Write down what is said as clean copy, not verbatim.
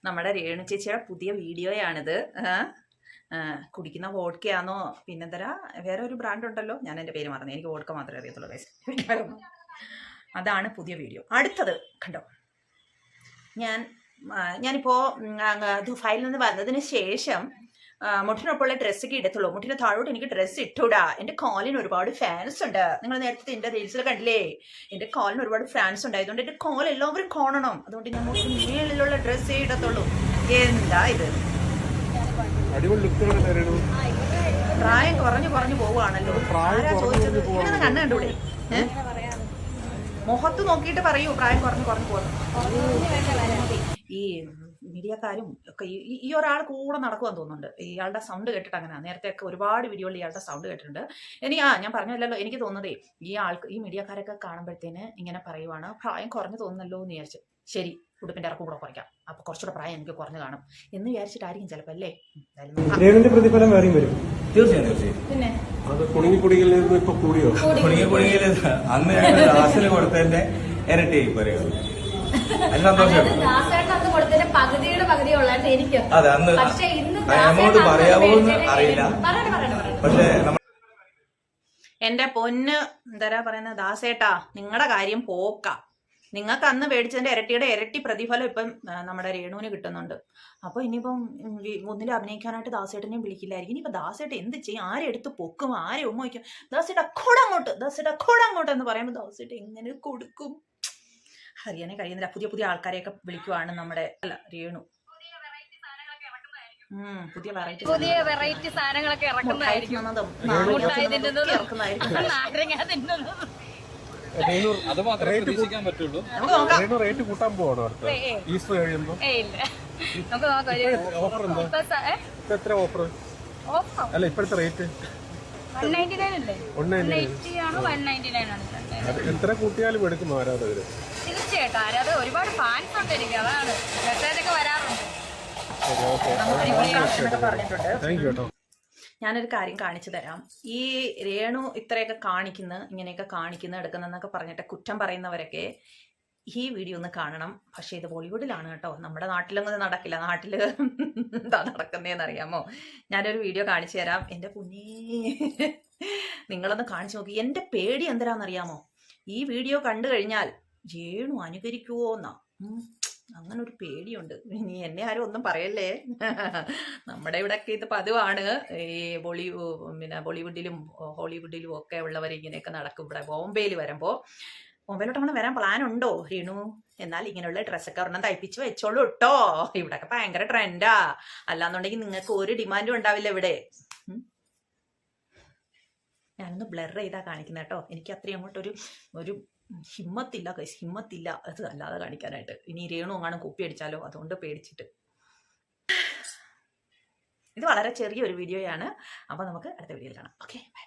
നമ്മുടെ രേണു ചേച്ചിയുടെ പുതിയ വീഡിയോയാണിത്. കുടിക്കുന്ന വോഡ്ക്കയാണോ പിന്നെന്തരാ വേറെ ഒരു ബ്രാൻഡ് ഉണ്ടല്ലോ, ഞാൻ എൻ്റെ പേര് മറന്നു, എനിക്ക് വോഡ്ക്ക മാത്രമേ അറിയത്തുള്ളൂ ഗൈസ്. അതാണ് പുതിയ വീഡിയോ. അടുത്തത് കണ്ടോ, ഞാനിപ്പോൾ ദുബായിൽ നിന്ന് വന്നതിന് ശേഷം മുട്ടിനൊപ്പമുള്ള ഡ്രസ്സൊക്കെ ഇടത്തുള്ളൂ. മുട്ടിന് താഴോട്ട് എനിക്ക് ഡ്രസ്സ് ഇട്ടൂടാ. എൻ്റെ കാലിന് ഒരുപാട് ഫാൻസ് ഉണ്ട്. നിങ്ങൾ നേരത്തെ എൻ്റെ റീൽസിൽ കണ്ടില്ലേ, എൻ്റെ കാലിന് ഒരുപാട് ഫാൻസ് ഉണ്ട്. അതുകൊണ്ട് എൻ്റെ കാൽ എല്ലാവരും കാണണം. അതുകൊണ്ട് ഞാൻ മുട്ടിനുള്ള ഡ്രസ്സേ ഇടത്തുള്ളൂ. എന്താ ഇത്, പ്രായം കുറഞ്ഞു പോവുകയാണല്ലോ. ആരാ ചോദിച്ചത്? ഇങ്ങനെ കണ്ണ് കണ്ടൂടെ? മുഖത്ത് നോക്കിയിട്ട് പറയൂ പ്രായം കുറഞ്ഞു പോകുന്നു. ഈ മീഡിയക്കാരും ഒക്കെ ഈ ഒരാൾ കൂടെ നടക്കുവാന്ന് തോന്നുന്നുണ്ട്. ഇയാളുടെ സൗണ്ട് കേട്ടിട്ട് അങ്ങനെ. നേരത്തെ ഒക്കെ ഒരുപാട് വീഡിയോയിൽ ഇയാളുടെ സൗണ്ട് കേട്ടിട്ടുണ്ട്. ഞാൻ പറഞ്ഞല്ലോ, എനിക്ക് തോന്നുന്നതേ ഈ മീഡിയക്കാരൊക്കെ കാണുമ്പോഴത്തേന് ഇങ്ങനെ പറയുവാണ് പ്രായം കുറഞ്ഞു തോന്നുന്നല്ലോ എന്ന് വിചാരിച്ചു. ശരി, ഉടുപ്പിന്റെ ഇറക്കം കൂടെ കുറയ്ക്കാം, അപ്പൊ കുറച്ചുകൂടെ പ്രായം എനിക്ക് കുറഞ്ഞു കാണും എന്ന് വിചാരിച്ചിട്ടായിരിക്കും ചിലപ്പോ അല്ലേ. പ്രതിഫലം വേറെയും വരും പിന്നെ അന്ന് ക്ലാസ്സിൽ കൊടുത്തതിന്റെ ഇരട്ടി പറയും. അതെ, അന്ന് എമൗണ്ട് പറയാവോന്ന് അറിയില്ല. പക്ഷെ എന്റെ പൊന്ന് എന്താ പറയുന്നത്, ദാസേട്ടാ നിങ്ങളുടെ കാര്യം പോക്ക. നിങ്ങൾക്ക് അന്ന് മേടിച്ചതിന്റെ ഇരട്ടിയുടെ ഇരട്ടി പ്രതിഫലം ഇപ്പം നമ്മുടെ രേണുവിന് കിട്ടുന്നുണ്ട്. അപ്പൊ ഇനിയിപ്പം ഒന്നിലും അഭിനയിക്കാനായിട്ട് ദാസേട്ടനെയും വിളിക്കില്ലായിരിക്കും. ഇനിയിപ്പോ ദാസേട്ട എന്ത് ചെയ്യും? ആരെ എടുത്ത് പൊക്കും, ആരെ ഉമ്മയ്ക്കും? ദാസേട്ട കൂടങ്ങോട്ട് എന്ന് പറയുമ്പോൾ ദാസേട്ട എങ്ങനെ കൊടുക്കും? അറിയാനേ കഴിയുന്നില്ല. പുതിയ ആൾക്കാരെയൊക്കെ വിളിക്കുവാണ് നമ്മുടെ രേണു. പുതിയ വെറൈറ്റി സാധനങ്ങളൊക്കെ ഇറക്കുന്നതായിരിക്കും. റേറ്റ് കൂട്ടാൻ പോവാണോ ഈസ്റ്റർ കഴിയുമ്പോ? എത്ര ഓഫർ അല്ല ഇപ്പോഴത്തെ റേറ്റ്? എത്ര കൂട്ടിയാലും എടുക്കുന്നു ആരാധകര്? തീർച്ചയായിട്ടും ആരാധകർ ഒരുപാട് ഫാൻസ് ഉണ്ട് എനിക്ക്. അതാണ് മെസ്സേജൊക്കെ വരാറുണ്ട്. താങ്ക് യു കേട്ടോ. ഞാനൊരു കാര്യം കാണിച്ചു തരാം. ഈ രേണു ഇത്രയൊക്കെ ഇങ്ങനെയൊക്കെ എടുക്കുന്നതെന്നൊക്കെ പറഞ്ഞിട്ട് കുറ്റം പറയുന്നവരൊക്കെ ഈ വീഡിയോ ഒന്ന് കാണണം. പക്ഷേ ഇത് ബോളിവുഡിലാണ് കേട്ടോ, നമ്മുടെ നാട്ടിലൊന്നും നടക്കില്ല. നാട്ടിൽ എന്താ നടക്കുന്നതെന്ന് അറിയാമോ? ഞാനൊരു വീഡിയോ കാണിച്ചു തരാം. എൻ്റെ കുഞ്ഞേ, നിങ്ങളൊന്ന് കാണിച്ചു നോക്കി. എൻ്റെ പേടി എന്തിനാണെന്നറിയാമോ? ഈ വീഡിയോ കണ്ടു കഴിഞ്ഞാൽ രേണു അനുകരിക്കുവോന്നാ. അങ്ങനെ ഒരു പേടിയുണ്ട്. ഇനി എന്നെ ആരും ഒന്നും പറയല്ലേ. നമ്മുടെ ഇവിടെയൊക്കെ ഇത് പതിവാണ്. ഈ ബോളിവുഡിലും ഹോളിവുഡിലും ഒക്കെ ഉള്ളവർ ഇങ്ങനെയൊക്കെ നടക്കും. ഇവിടെ ബോംബെയിലോട്ട് അങ്ങനെ വരാൻ പ്ലാൻ ഉണ്ടോ രേണു? എന്നാൽ ഇങ്ങനെയുള്ള ഡ്രസ്സൊക്കെ ഒരെണ്ണം തയ്പ്പിച്ച് വെച്ചോളൂ കേട്ടോ. ഇവിടെയൊക്കെ ഭയങ്കര ട്രെൻഡാ. അല്ലാന്നുണ്ടെങ്കിൽ നിങ്ങൾക്ക് ഒരു ഡിമാൻഡും ഉണ്ടാവില്ല ഇവിടെ. ഞാനൊന്ന് ബ്ലർ ചെയ്താ കാണിക്കുന്ന കേട്ടോ. എനിക്ക് അത്രയും അങ്ങോട്ടൊരു ഹിമ്മത്തില്ല അത് അല്ലാതെ കാണിക്കാനായിട്ട്. ഇനി രേണു അങ്ങാനും കുപ്പി അടിച്ചാലോ, അതുകൊണ്ട് പേടിച്ചിട്ട്. ഇത് വളരെ ചെറിയൊരു വീഡിയോയാണ്. അപ്പോൾ നമുക്ക് അടുത്ത വീഡിയോയിൽ കാണാം. Okay, by.